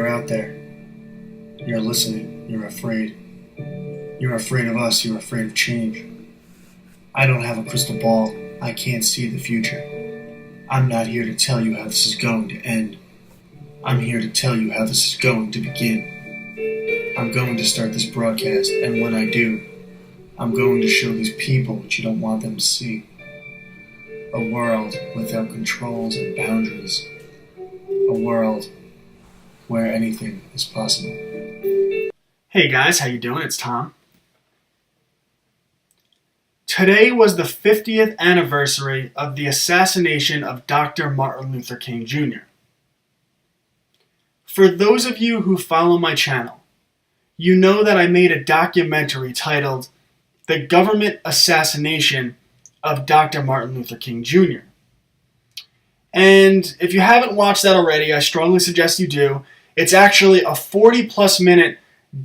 you're out there. You're listening. You're afraid. You're afraid of us. You're afraid of change. I don't have a crystal ball. I can't see the future. I'm not here to tell you how this is going to end. I'm here to tell you how this is going to begin. I'm going to start this broadcast, and when I do, I'm going to show these people what you don't want them to see. A world without controls and boundaries. A world where anything is possible. Hey guys, how you doing? It's Tom. Today was the 50th anniversary of the assassination of Dr. Martin Luther King Jr. For those of you who follow my channel, you know that I made a documentary titled The Government Assassination of Dr. Martin Luther King Jr. And if you haven't watched that already, I strongly suggest you do. It's actually a 40-plus minute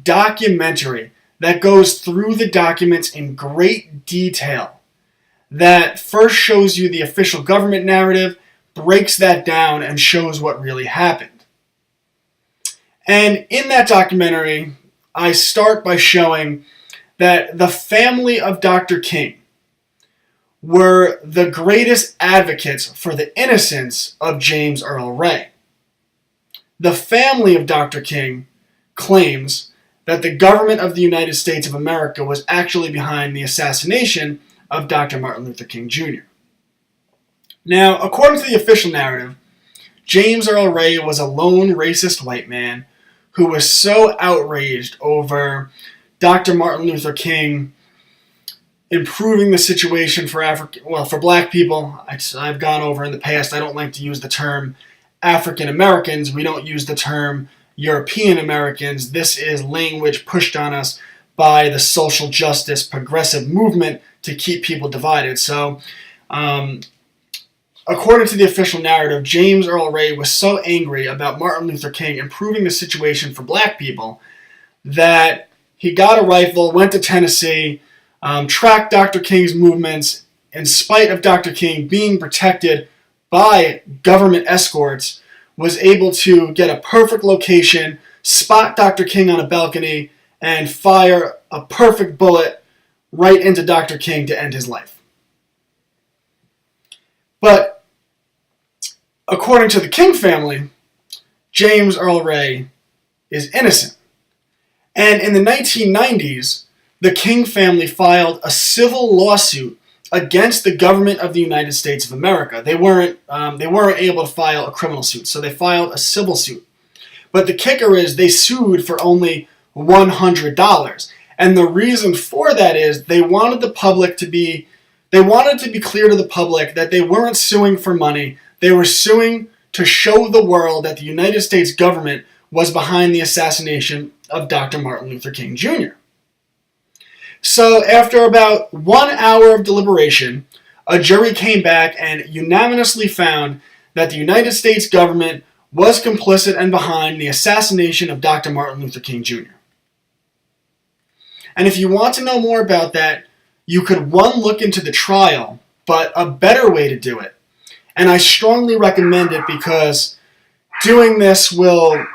documentary that goes through the documents in great detail, that first shows you the official government narrative, breaks that down, and shows what really happened. And in that documentary, I start by showing that the family of Dr. King were the greatest advocates for the innocence of James Earl Ray. The family of Dr. King claims that the government of the United States of America was actually behind the assassination of Dr. Martin Luther King Jr. Now, according to the official narrative, James Earl Ray was a lone racist white man who was so outraged over Dr. Martin Luther King improving the situation for black people. I've gone over in the past, I don't like to use the term African Americans. We don't use the term European Americans. This is language pushed on us by the social justice progressive movement to keep people divided. So, according to the official narrative, James Earl Ray was so angry about Martin Luther King improving the situation for black people that he got a rifle, went to Tennessee, tracked Dr. King's movements in spite of Dr. King being protected by government escorts, was able to get a perfect location, spot Dr. King on a balcony, and fire a perfect bullet right into Dr. King to end his life. But according to the King family, James Earl Ray is innocent. And in the 1990s, the King family filed a civil lawsuit against the government of the United States of America. They weren't able to file a criminal suit, so they filed a civil suit. But the kicker is they sued for only $100. And the reason for that is they wanted to be clear to the public that they weren't suing for money. They were suing to show the world that the United States government was behind the assassination of Dr. Martin Luther King Jr. So after about 1 hour of deliberation, a jury came back and unanimously found that the United States government was complicit and behind the assassination of Dr. Martin Luther King Jr. And if you want to know more about that, you could look into the trial, but a better way to do it, and I strongly recommend it because doing this will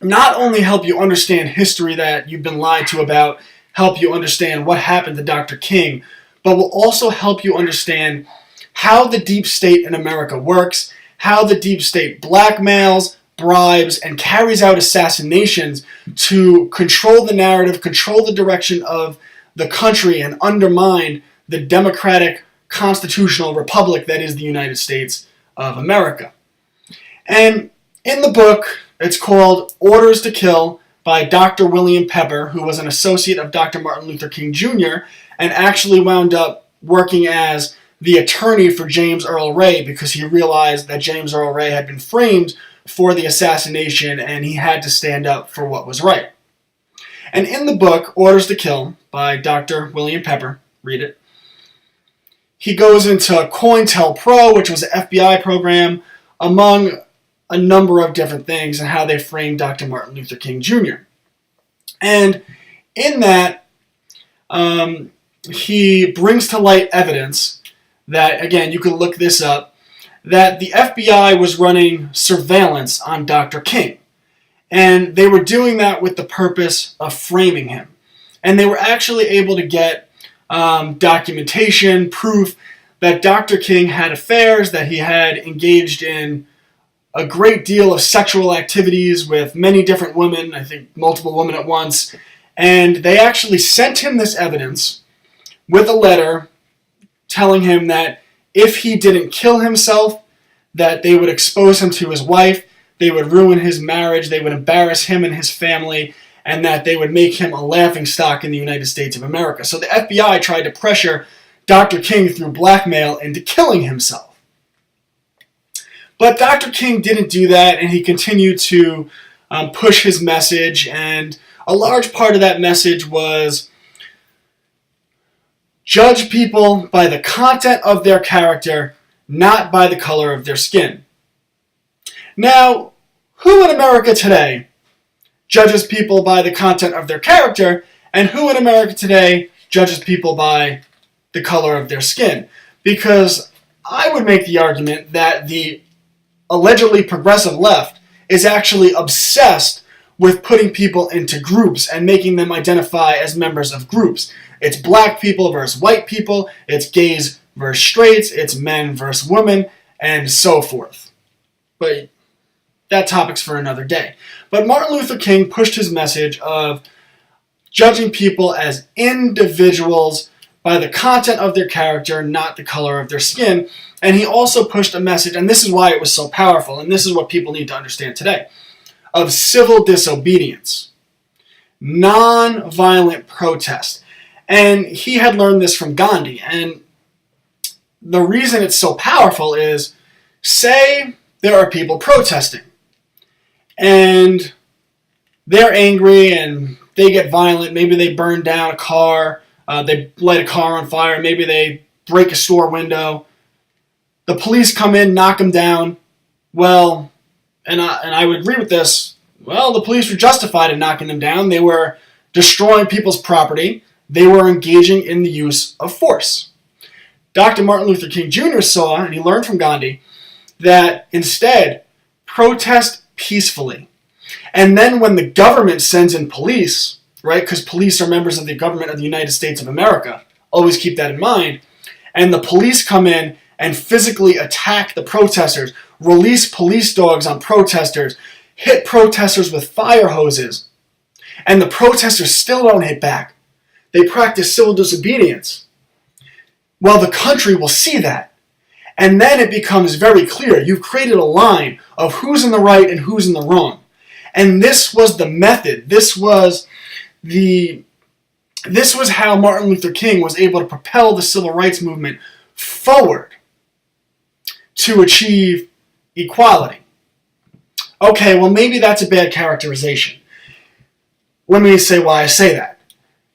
not only help you understand history that you've been lied to about, help you understand what happened to Dr. King, but will also help you understand how the deep state in America works, how the deep state blackmails, bribes, and carries out assassinations to control the narrative, control the direction of the country, and undermine the democratic constitutional republic that is the United States of America. And in the book, it's called Orders to Kill by Dr. William Pepper, who was an associate of Dr. Martin Luther King Jr. and actually wound up working as the attorney for James Earl Ray because he realized that James Earl Ray had been framed for the assassination and he had to stand up for what was right. And in the book, Orders to Kill by Dr. William Pepper, read it, he goes into COINTELPRO, which was an FBI program, among a number of different things and how they framed Dr. Martin Luther King Jr. And in that, he brings to light evidence that, again, you can look this up, that the FBI was running surveillance on Dr. King. And they were doing that with the purpose of framing him. And they were actually able to get documentation, proof that Dr. King had affairs, that he had engaged in a great deal of sexual activities with many different women, I think multiple women at once. And they actually sent him this evidence with a letter telling him that if he didn't kill himself, that they would expose him to his wife, they would ruin his marriage, they would embarrass him and his family, and that they would make him a laughingstock in the United States of America. So the FBI tried to pressure Dr. King through blackmail into killing himself. But Dr. King didn't do that, and he continued to push his message, and a large part of that message was judge people by the content of their character, not by the color of their skin. Now, who in America today judges people by the content of their character, and who in America today judges people by the color of their skin? Because I would make the argument that the allegedly progressive left is actually obsessed with putting people into groups and making them identify as members of groups. It's black people versus white people, it's gays versus straights, it's men versus women, and so forth. But that topic's for another day. But Martin Luther King pushed his message of judging people as individuals by the content of their character, not the color of their skin. And he also pushed a message, and this is why it was so powerful, and this is what people need to understand today, of civil disobedience, non-violent protest. And he had learned this from Gandhi. And the reason it's so powerful is, say there are people protesting, and they're angry and they get violent. Maybe they burn down a car, they light a car on fire, maybe they break a store window. The police come in, knock them down. Well, and I would agree with this, well, the police were justified in knocking them down. They were destroying people's property. They were engaging in the use of force. Dr. Martin Luther King Jr. saw, and he learned from Gandhi, that instead, protest peacefully. And then when the government sends in police, right, because police are members of the government of the United States of America, always keep that in mind, and the police come in and physically attack the protesters, release police dogs on protesters, hit protesters with fire hoses, and the protesters still don't hit back. They practice civil disobedience. Well, the country will see that. And then it becomes very clear. You've created a line of who's in the right and who's in the wrong. And this was the method. This was how Martin Luther King was able to propel the civil rights movement forward to achieve equality. Okay, well, maybe that's a bad characterization. Let me say why I say that.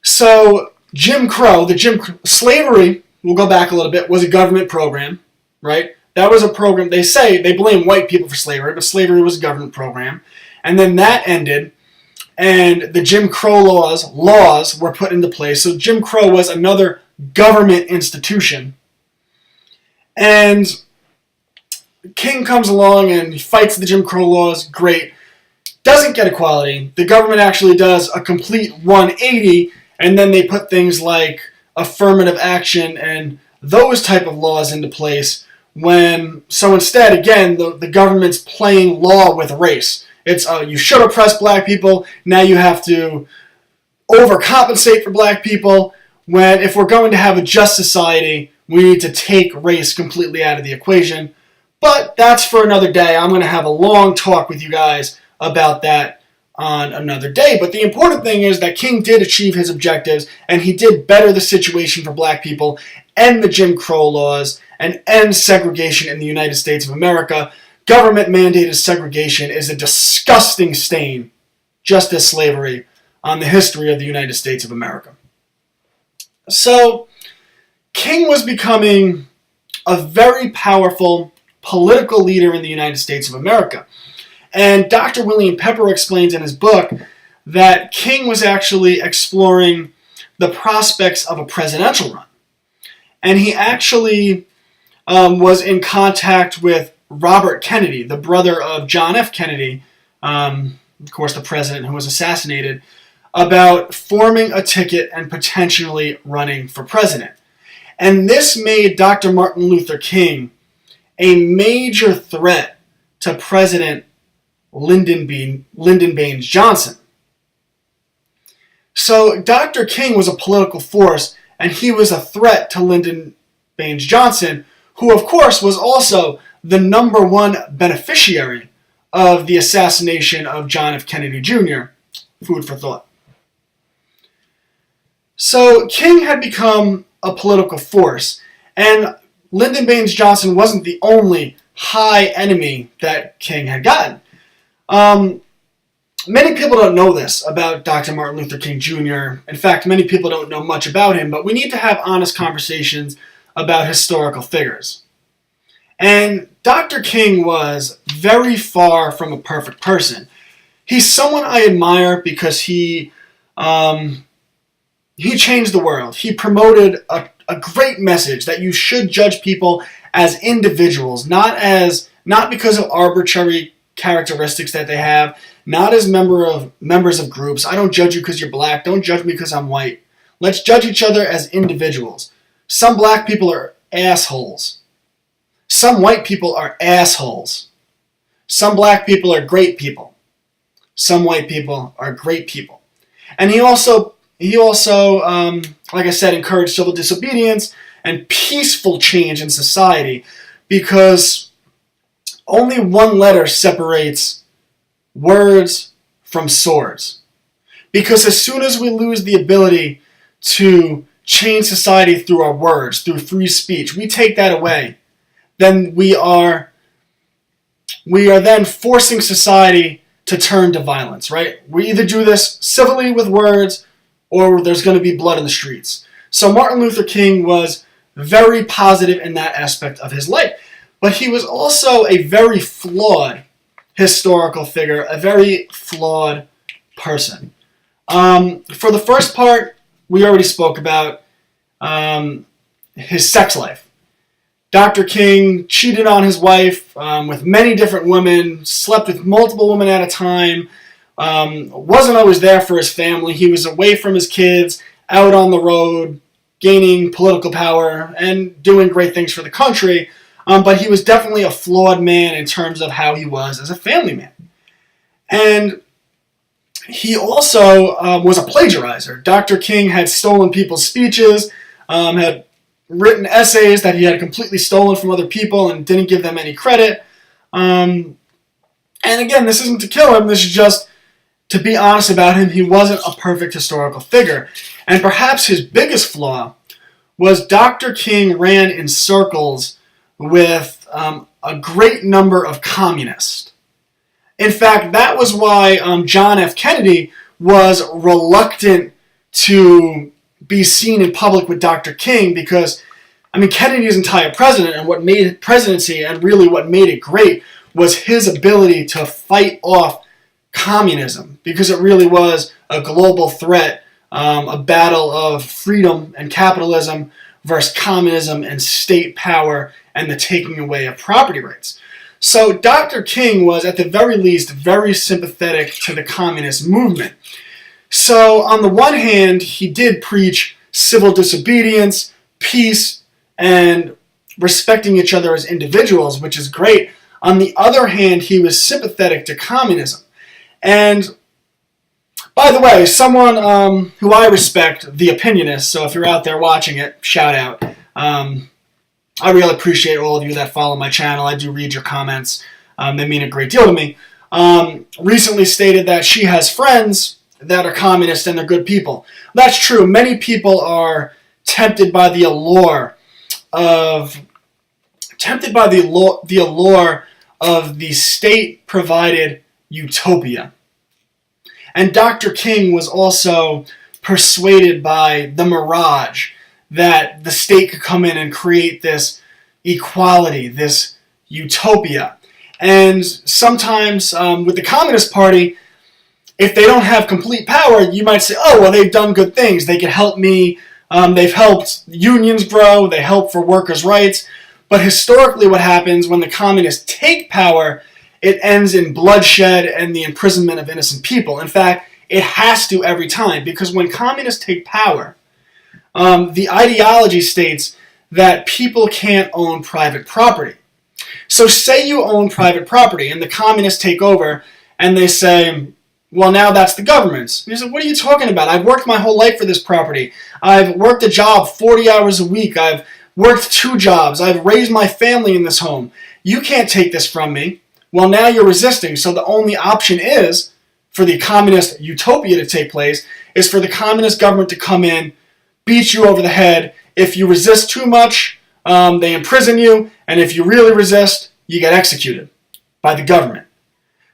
So, Jim Crow, slavery, we'll go back a little bit, was a government program, right? That was a program, they blame white people for slavery, but slavery was a government program. And then that ended, and the Jim Crow laws were put into place. So Jim Crow was another government institution. And King comes along and he fights the Jim Crow laws, great. Doesn't get equality. The government actually does a complete 180, and then they put things like affirmative action and those type of laws into place. So instead, again, the government's playing law with race. It's you should oppress black people, now you have to overcompensate for black people, when if we're going to have a just society, we need to take race completely out of the equation. But that's for another day. I'm going to have a long talk with you guys about that on another day. But the important thing is that King did achieve his objectives, and he did better the situation for black people, end the Jim Crow laws, and end segregation in the United States of America. Government-mandated segregation is a disgusting stain, just as slavery, on the history of the United States of America. So, King was becoming a very powerful political leader in the United States of America. And Dr. William Pepper explains in his book that King was actually exploring the prospects of a presidential run. And he actually was in contact with Robert Kennedy, the brother of John F. Kennedy, of course the president who was assassinated, about forming a ticket and potentially running for president. And this made Dr. Martin Luther King a major threat to President Lyndon Baines Johnson. So Dr. King was a political force, and he was a threat to Lyndon Baines Johnson, who of course was also the number one beneficiary of the assassination of John F. Kennedy Jr. Food for thought. So King had become a political force, and Lyndon Baines Johnson wasn't the only high enemy that King had gotten. Many people don't know this about Dr. Martin Luther King Jr. In fact, many people don't know much about him, but we need to have honest conversations about historical figures. And Dr. King was very far from a perfect person. He's someone I admire because he changed the world. He promoted a great message that you should judge people as individuals, not because of arbitrary characteristics that they have, not as members of groups. I don't judge you because you're black. Don't judge me because I'm white. Let's judge each other as individuals. Some black people are assholes. Some white people are assholes. Some black people are great people. Some white people are great people. And he also, like I said, encouraged civil disobedience and peaceful change in society, because only one letter separates words from swords. Because as soon as we lose the ability to change society through our words, through free speech, we take that away, then we are then forcing society to turn to violence, right? We either do this civilly with words, or there's going to be blood in the streets. So Martin Luther King was very positive in that aspect of his life. But he was also a very flawed historical figure, a very flawed person. For the first part, we already spoke about his sex life. Dr. King cheated on his wife with many different women, slept with multiple women at a time, wasn't always there for his family. He was away from his kids, out on the road, gaining political power, and doing great things for the country. But he was definitely a flawed man in terms of how he was as a family man. And he also was a plagiarizer. Dr. King had stolen people's speeches, had written essays that he had completely stolen from other people and didn't give them any credit. And again, this isn't to kill him, this is just to be honest about him. He wasn't a perfect historical figure. And perhaps his biggest flaw was Dr. King ran in circles with a great number of communists. In fact, that was why John F. Kennedy was reluctant to be seen in public with Dr. King, because, Kennedy's entire presidency and really what made it great was his ability to fight off communism, because it really was a global threat, a battle of freedom and capitalism versus communism and state power and the taking away of property rights. So Dr. King was, at the very least, very sympathetic to the communist movement. So on the one hand, he did preach civil disobedience, peace, and respecting each other as individuals, which is great. On the other hand, he was sympathetic to communism. And by the way, someone who I respect, The Opinionist, so if you're out there watching it, shout out. I really appreciate all of you that follow my channel. I do read your comments. They mean a great deal to me. Recently stated that she has friends that are communist and they're good people. That's true. Many people are tempted by the allure of the state-provided utopia. And Dr. King was also persuaded by the mirage that the state could come in and create this equality, this utopia. And sometimes with the Communist Party, if they don't have complete power, you might say, oh, well, they've done good things. They could help me. They've helped unions grow. They help for workers' rights. But historically what happens when the communists take power it ends in bloodshed and the imprisonment of innocent people. In fact, it has to every time, because when communists take power, the ideology states that people can't own private property. So say you own private property and the communists take over and they say, well, now that's the government's. And you say, what are you talking about? I've worked my whole life for this property. I've worked a job 40 hours a week. I've worked 2 jobs. I've raised my family in this home. You can't take this from me. Well, now you're resisting. So the only option is for the communist utopia to take place is for the communist government to come in, beat you over the head. If you resist too much, they imprison you. And if you really resist, you get executed by the government.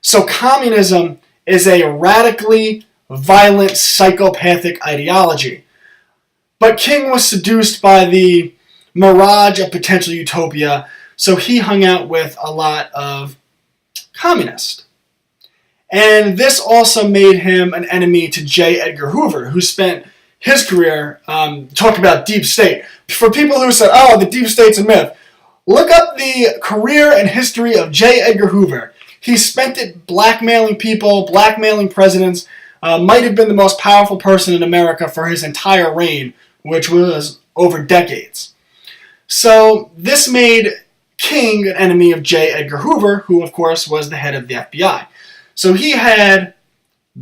So communism is a radically violent, psychopathic ideology. But King was seduced by the mirage of potential utopia, so he hung out with a lot of communists. And this also made him an enemy to J. Edgar Hoover, who spent his career talking about deep state. For people who said, oh, the deep state's a myth, look up the career and history of J. Edgar Hoover. He spent it blackmailing people, blackmailing presidents, might have been the most powerful person in America for his entire reign, which was over decades. So this made King an enemy of J. Edgar Hoover, who of course was the head of the FBI. So he had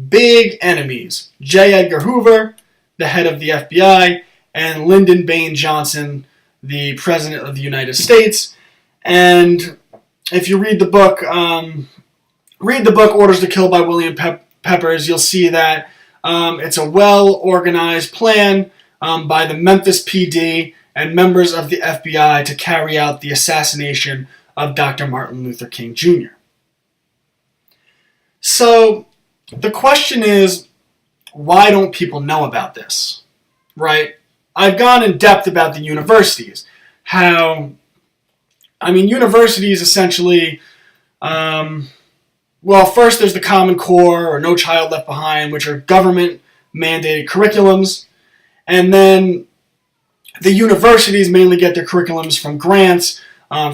big enemies. J. Edgar Hoover, the head of the FBI, and Lyndon Baines Johnson, the President of the United States. And if you read the book Orders to Kill by William Peppers, you'll see that it's a well-organized plan by the Memphis PD and members of the FBI to carry out the assassination of Dr. Martin Luther King Jr. So the question is, why don't people know about this, right? I've gone in depth about the universities. Universities essentially, first there's the Common Core or No Child Left Behind, which are government-mandated curriculums. And then the universities mainly get their curriculums from grants,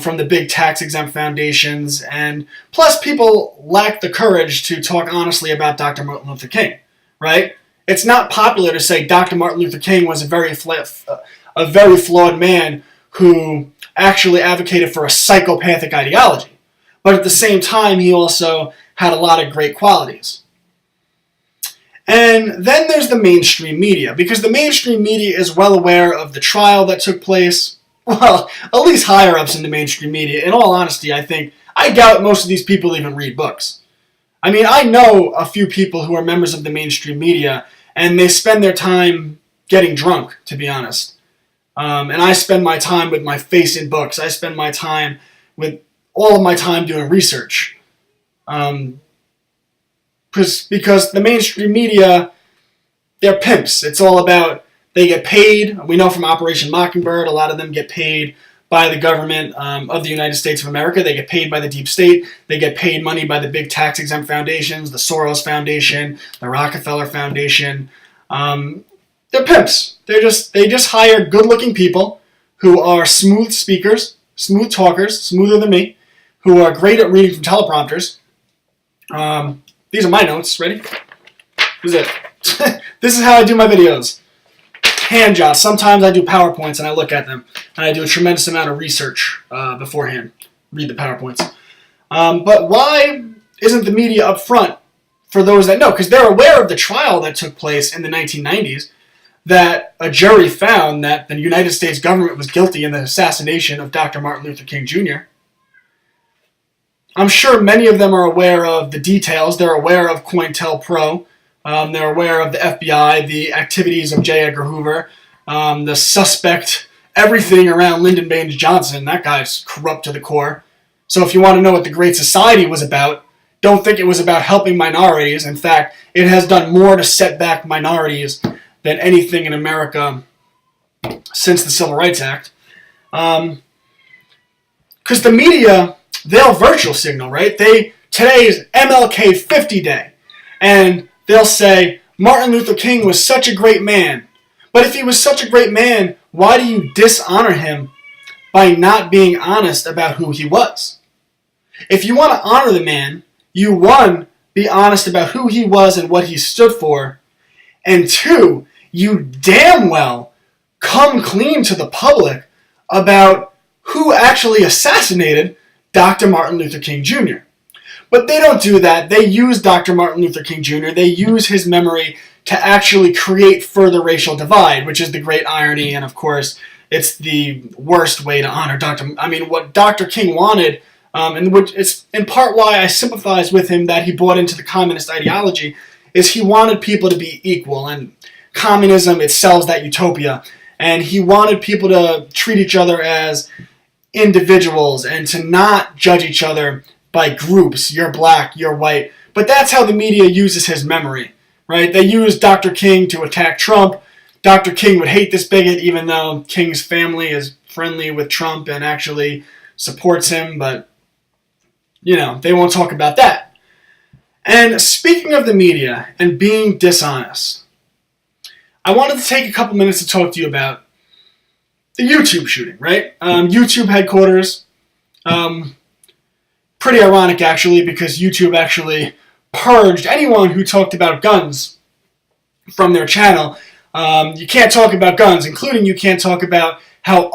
from the big tax-exempt foundations, and plus people lack the courage to talk honestly about Dr. Martin Luther King, right? It's not popular to say Dr. Martin Luther King was a very flawed man who actually advocated for a psychopathic ideology. But at the same time, he also had a lot of great qualities. And then there's the mainstream media, because the mainstream media is well aware of the trial that took place. Well, at least higher-ups in the mainstream media. In all honesty, I doubt most of these people even read books. I mean, I know a few people who are members of the mainstream media, and they spend their time getting drunk, to be honest. And I spend my time with my face in books. I spend my time with all of my time doing research. Because the mainstream media, they're pimps. It's all about, they get paid. We know from Operation Mockingbird, a lot of them get paid by the government of the United States of America. They get paid by the deep state. They get paid money by the big tax-exempt foundations, the Soros Foundation, the Rockefeller Foundation. They're pimps. They just hire good-looking people who are smooth speakers, smooth talkers, smoother than me, who are great at reading from teleprompters. These are my notes. Ready? This is it. This is how I do my videos. Hand jobs. Sometimes I do PowerPoints and I look at them. And I do a tremendous amount of research beforehand. Read the PowerPoints. But why isn't the media up front for those that know? Because they're aware of the trial that took place in the 1990s, that a jury found that the United States government was guilty in the assassination of Dr. Martin Luther King Jr. I'm sure many of them are aware of the details. They're aware of COINTELPRO. They're aware of the FBI, the activities of J. Edgar Hoover, the suspect, everything around Lyndon Baines Johnson. That guy's corrupt to the core. So if you want to know what the Great Society was about, don't think it was about helping minorities. In fact, it has done more to set back minorities than anything in America since the Civil Rights Act. Because the media, they'll virtual signal, right? Today is MLK50 day. And they'll say, Martin Luther King was such a great man. But if he was such a great man, why do you dishonor him by not being honest about who he was? If you want to honor the man, you, one, be honest about who he was and what he stood for, and two, you damn well come clean to the public about who actually assassinated Dr. Martin Luther King Jr. But they don't do that. They use Dr. Martin Luther King Jr., they use his memory to actually create further racial divide, which is the great irony, and of course, it's the worst way to honor what Dr. King wanted, and which it's in part why I sympathize with him that he bought into the communist ideology, is he wanted people to be equal, and communism, it sells that utopia, and he wanted people to treat each other as individuals and to not judge each other by groups. You're black, you're white. But that's how the media uses his memory, right? They use Dr. King to attack Trump. Dr. King would hate this bigot, even though King's family is friendly with Trump and actually supports him, but, they won't talk about that. And speaking of the media and being dishonest, I wanted to take a couple minutes to talk to you about the YouTube shooting, right? YouTube headquarters. Pretty ironic, actually, because YouTube actually purged anyone who talked about guns from their channel. You can't talk about guns, including you can't talk about how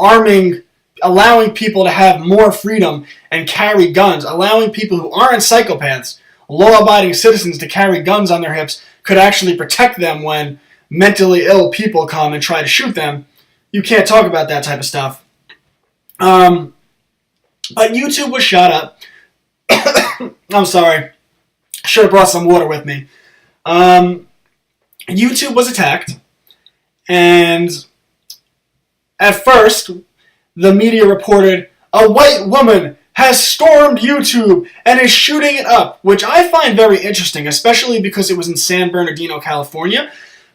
allowing people to have more freedom and carry guns, allowing people who aren't psychopaths, law-abiding citizens to carry guns on their hips could actually protect them when mentally ill people come and try to shoot them. You can't talk about that type of stuff. But YouTube was shot up. I'm sorry. Should have brought some water with me. YouTube was attacked. And at first, the media reported a white woman has stormed YouTube and is shooting it up, which I find very interesting, especially because it was in San Bernardino, California.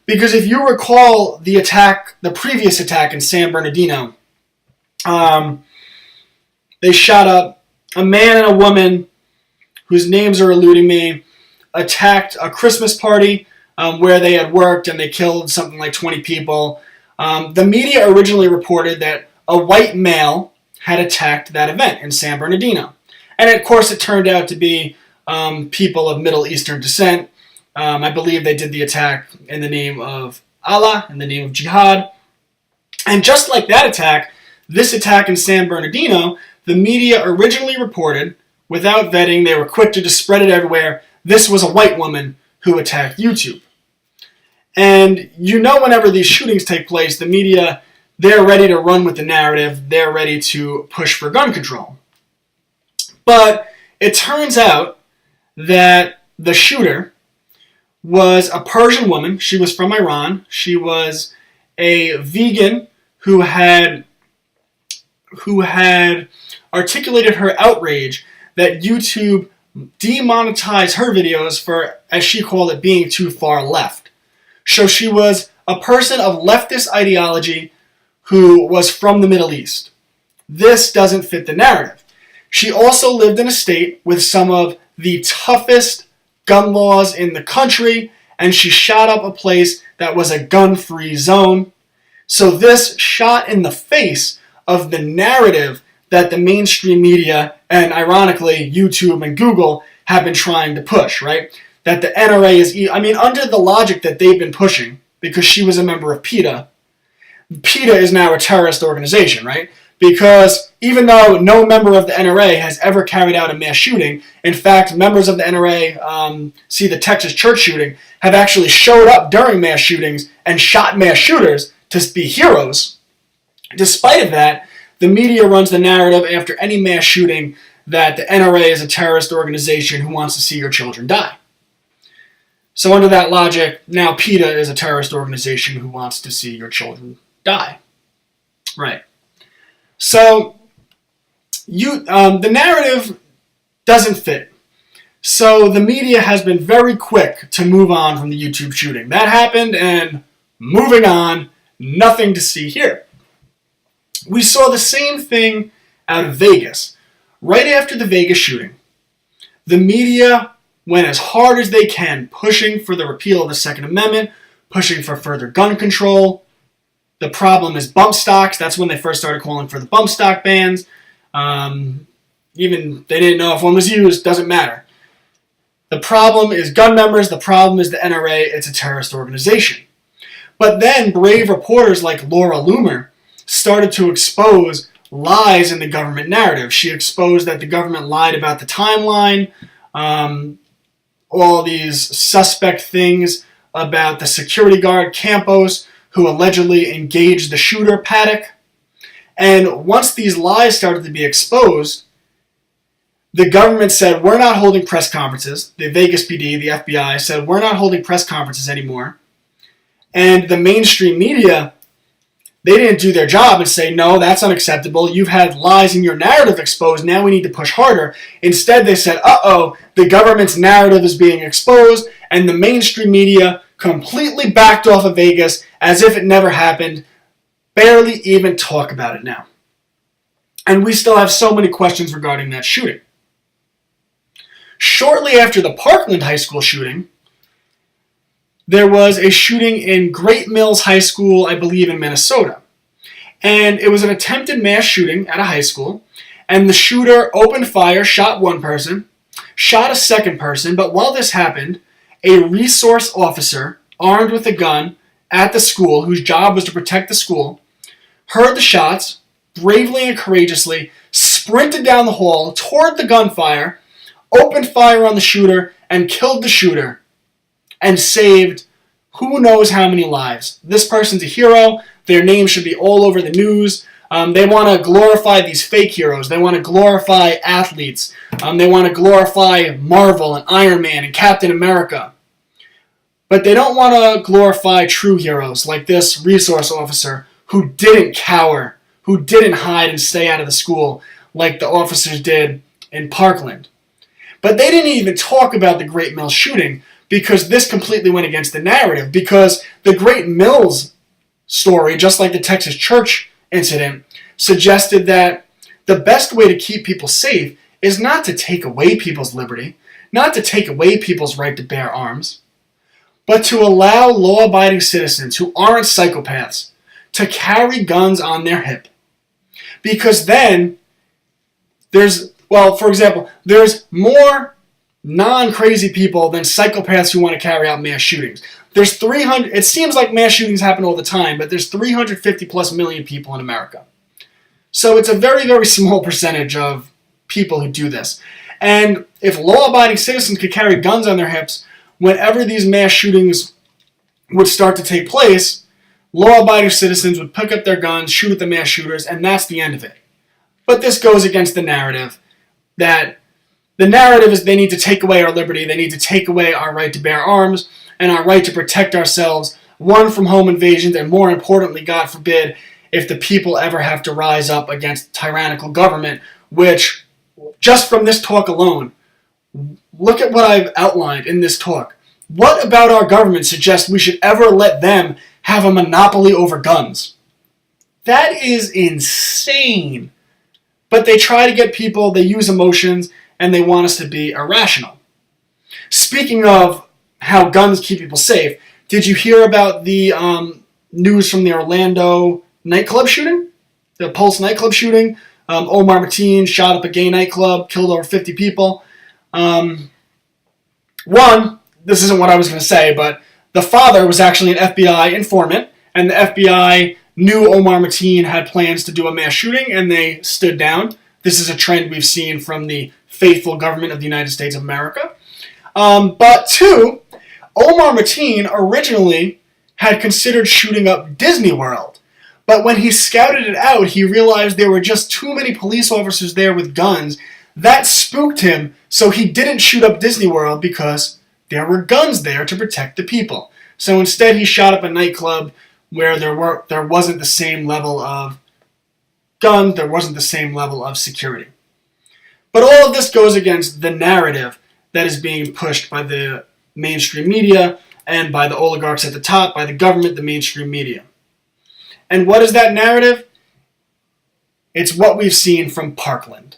Because if you recall the previous attack in San Bernardino, they shot up a man and a woman whose names are eluding me, attacked a Christmas party where they had worked, and they killed something like 20 people. The media originally reported that a white male had attacked that event in San Bernardino. And of course it turned out to be people of Middle Eastern descent. I believe they did the attack in the name of Allah, in the name of jihad. And just like that attack, this attack in San Bernardino, the media originally reported, without vetting, they were quick to just spread it everywhere, this was a white woman who attacked YouTube. And whenever these shootings take place, the media, they're ready to run with the narrative, they're ready to push for gun control. But it turns out that the shooter was a Persian woman. She was from Iran. She was a vegan who had articulated her outrage that YouTube demonetized her videos for, as she called it, being too far left. So she was a person of leftist ideology who was from the Middle East. This doesn't fit the narrative. She also lived in a state with some of the toughest gun laws in the country, and she shot up a place that was a gun-free zone. So this shot in the face of the narrative that the mainstream media, and ironically YouTube and Google, have been trying to push, right? That the NRA is, under the logic that they've been pushing, because she was a member of PETA is now a terrorist organization, right? Because even though no member of the NRA has ever carried out a mass shooting, in fact, members of the NRA, see the Texas church shooting, have actually showed up during mass shootings and shot mass shooters to be heroes. Despite of that, the media runs the narrative after any mass shooting that the NRA is a terrorist organization who wants to see your children die. So under that logic, now PETA is a terrorist organization who wants to see your children die. Right. So the narrative doesn't fit. So the media has been very quick to move on from the YouTube shooting. That happened, and moving on, nothing to see here. We saw the same thing out of Vegas. Right after the Vegas shooting, the media went as hard as they can, pushing for the repeal of the Second Amendment, pushing for further gun control. The problem is bump stocks. That's when they first started calling for the bump stock bans. Even they didn't know if one was used, doesn't matter. The problem is gun members, the problem is the NRA, it's a terrorist organization. But then brave reporters like Laura Loomer started to expose lies in the government narrative. She exposed that the government lied about the timeline, all these suspect things about the security guard Campos, who allegedly engaged the shooter Paddock. And once these lies started to be exposed, the government said, we're not holding press conferences. The Vegas PD, the FBI, said, we're not holding press conferences anymore. And the mainstream media, they didn't do their job and say, no, that's unacceptable. You've had lies in your narrative exposed. Now we need to push harder. Instead, they said, uh-oh, the government's narrative is being exposed, and the mainstream media completely backed off of Vegas as if it never happened, barely even talk about it now. And we still have so many questions regarding that shooting. Shortly after the Parkland High School shooting, there was a shooting in Great Mills High School, I believe in Minnesota. And it was an attempted mass shooting at a high school, and the shooter opened fire, shot one person, shot a second person, but while this happened, a resource officer armed with a gun at the school, whose job was to protect the school, heard the shots, bravely and courageously sprinted down the hall toward the gunfire, opened fire on the shooter, and killed the shooter, and saved who knows how many lives. This person's a hero. Their name should be all over the news. They want to glorify these fake heroes. They want to glorify athletes. They want to glorify Marvel and Iron Man and Captain America. But they don't want to glorify true heroes like this resource officer who didn't cower, who didn't hide and stay out of the school like the officers did in Parkland. But they didn't even talk about the Great Mills shooting because this completely went against the narrative, because the Great Mills story, just like the Texas church incident, suggested that the best way to keep people safe is not to take away people's liberty, not to take away people's right to bear arms, but to allow law-abiding citizens who aren't psychopaths to carry guns on their hip. Because then there's, well, for example, there's more non-crazy people than psychopaths who want to carry out mass shootings. There's 300, it seems like mass shootings happen all the time, but there's 350 plus million people in America. So it's a very, very small percentage of people who do this. And if law-abiding citizens could carry guns on their hips, whenever these mass shootings would start to take place, law-abiding citizens would pick up their guns, shoot at the mass shooters, and that's the end of it. But this goes against the narrative that the narrative is they need to take away our liberty, they need to take away our right to bear arms, and our right to protect ourselves, one, from home invasions, and more importantly, God forbid, if the people ever have to rise up against tyrannical government, which, just from this talk alone, look at what I've outlined in this talk. What about our government suggests we should ever let them have a monopoly over guns? That is insane. But they try to get people, they use emotions, and they want us to be irrational. Speaking of how guns keep people safe, did you hear about the news from the Orlando nightclub shooting? The Pulse nightclub shooting? Omar Mateen shot up a gay nightclub, killed over 50 people. One, this isn't what I was going to say, but the father was actually an FBI informant, and the FBI knew Omar Mateen had plans to do a mass shooting, and they stood down. This is a trend we've seen from the faithful government of the United States of America. But two, Omar Mateen originally had considered shooting up Disney World. But when he scouted it out, he realized there were just too many police officers there with guns. That spooked him, so he didn't shoot up Disney World because there were guns there to protect the people. So instead he shot up a nightclub where there wasn't the same level of guns, there wasn't the same level of security. But all of this goes against the narrative that is being pushed by the mainstream media and by the oligarchs at the top, by the government, the mainstream media. And what is that narrative? It's what we've seen from Parkland.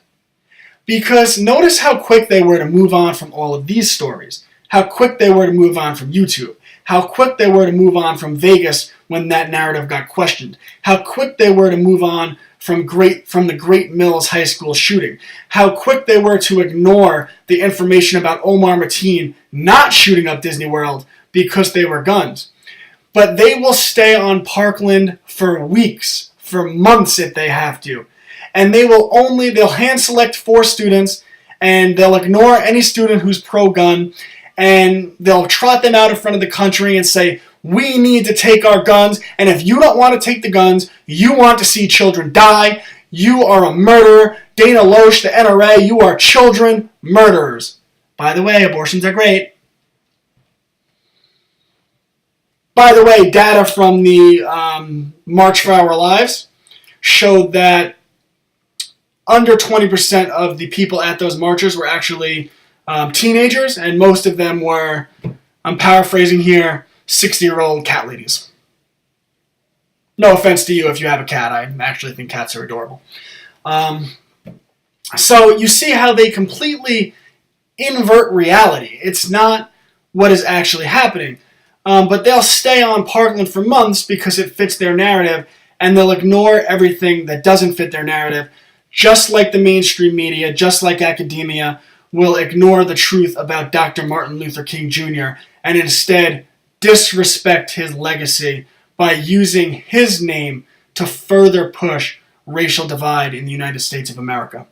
Because notice how quick they were to move on from all of these stories. How quick they were to move on from YouTube. How quick they were to move on from Vegas when that narrative got questioned. How quick they were to move on from the Great Mills High School shooting. How quick they were to ignore the information about Omar Mateen not shooting up Disney World because they were guns. But they will stay on Parkland for weeks, for months if they have to. And they'll hand select 4 students, and they'll ignore any student who's pro-gun, and they'll trot them out in front of the country and say, we need to take our guns, and if you don't want to take the guns, you want to see children die, you are a murderer. Dana Loesch, the NRA, you are children murderers. By the way, abortions are great. By the way, data from the March for Our Lives showed that under 20% of the people at those marches were actually teenagers, and most of them were, I'm paraphrasing here, 60-year-old cat ladies. No offense to you if you have a cat. I actually think cats are adorable. So you see how they completely invert reality. It's not what is actually happening. But they'll stay on Parkland for months because it fits their narrative, and they'll ignore everything that doesn't fit their narrative, just like the mainstream media, just like academia, will ignore the truth about Dr. Martin Luther King Jr. and instead disrespect his legacy by using his name to further push racial divide in the United States of America.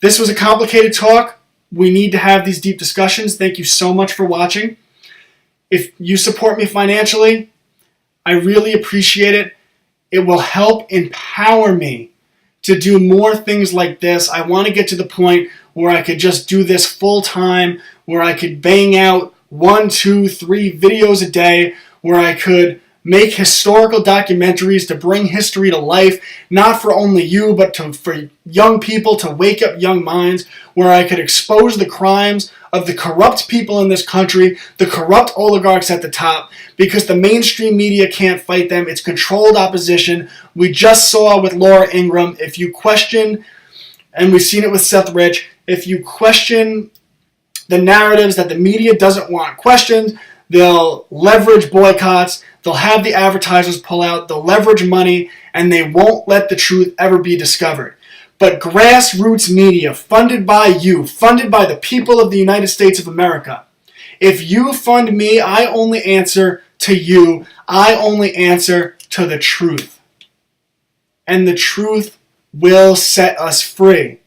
This was a complicated talk. We need to have these deep discussions. Thank you so much for watching. If you support me financially, I really appreciate it. It will help empower me to do more things like this. I want to get to the point where I could just do this full time, where I could bang out 1, 2, 3 videos a day, where I could make historical documentaries to bring history to life, not for only you, but for young people, to wake up young minds, where I could expose the crimes of the corrupt people in this country, the corrupt oligarchs at the top, because the mainstream media can't fight them. It's controlled opposition. We just saw with Laura Ingraham, if you question, and we've seen it with Seth Rich, if you question the narratives that the media doesn't want questioned, they'll leverage boycotts, they'll have the advertisers pull out, they'll leverage money, and they won't let the truth ever be discovered. But grassroots media, funded by you, funded by the people of the United States of America, if you fund me, I only answer to you. I only answer to the truth. And the truth will set us free.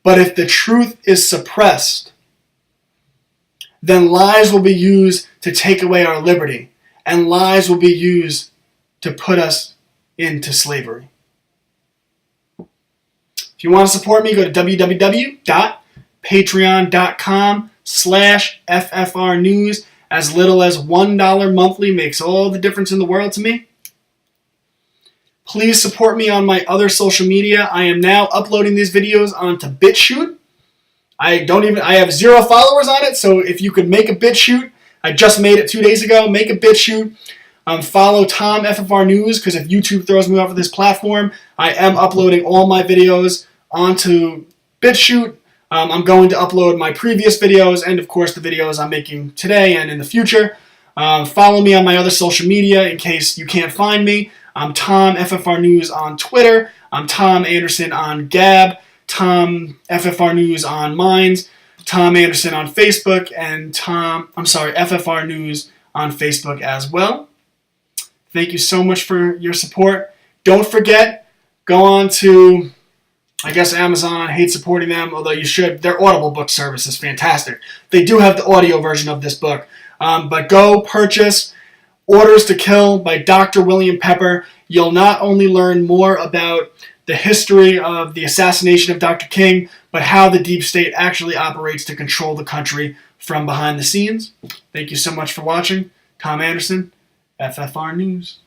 But if the truth is suppressed, then lies will be used to take away our liberty, and lies will be used to put us into slavery. If you want to support me, go to www.patreon.com/FFRnews. As little as $1 monthly makes all the difference in the world to me. Please support me on my other social media. I am now uploading these videos onto Bitchute. I have 0 followers on it, so if you could make a Bitchute, I just made it 2 days ago, make a Bitchute. Follow TomFFRnews, because if YouTube throws me off of this platform, I am uploading all my videos onto Bitchute. I'm going to upload my previous videos and, of course, the videos I'm making today and in the future. Follow me on my other social media in case you can't find me. I'm TomFFRnews on Twitter. I'm Tom Anderson on Gab. TomFFRnews on Minds. Tom Anderson on Facebook. And FFRnews on Facebook as well. Thank you so much for your support. Don't forget, go on to, I guess, Amazon. I hate supporting them, although you should. Their Audible book service is fantastic. They do have the audio version of this book. But go purchase Orders to Kill by Dr. William Pepper. You'll not only learn more about the history of the assassination of Dr. King, but how the deep state actually operates to control the country from behind the scenes. Thank you so much for watching. Tom Anderson, FFR News.